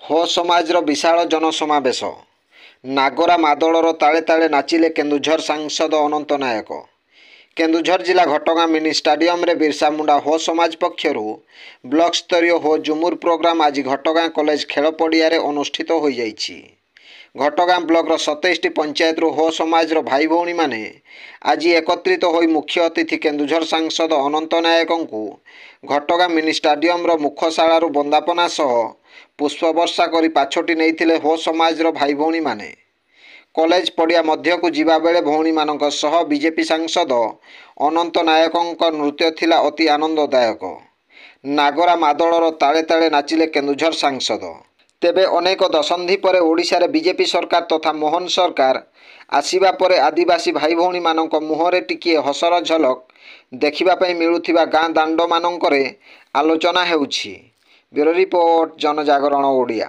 हो समाजर विशाल जनसमावेश नागरा मादलर ताले ताले नाचिले केन्दुझर सांसद अनंत नायक। केन्दुझर जिला घटगां मिनी स्टाडियम रे बिरसा मुंडा हो समाज पक्षर ब्लॉक स्तरीय हो झुमुर प्रोग्राम आज घटगां कॉलेज खेल पड़िया रे अनुष्ठित हो जाइछि। घटगां ब्लॉक 27टी पंचायत हो समाज भाई भौणी माने आज एकत्रित हो मुख्य अतिथि केन्दुझर सांसद अनंत नायक को घटगां मिनी स्टाडियम मुखशाला बंदापना सह पुष्पवर्षा करी पाछोटी नहीं हो समाज भाई भौणी माने। कॉलेज पड़िया मध्य को जीवा बेले भौणी मानक सह बीजेपी सांसद अनंत नायक नृत्य थिला अति आनंददायक। नागरा मादलर ताले ताले नाचिले केन्दुझर सांसद। तेबे अनेक दशंधि परे ओडिशा रे बीजेपी सरकार तथा मोहन सरकार आसिबा परे आदिवासी भाई भौणी मानक मुहरे टिकिए हसर झलक देखिबा पई मिलुथिबा गाँ दांड मानकरे आलोचना हेउछि। ब्यूरो रिपोर्ट जनजागरण ओडिया।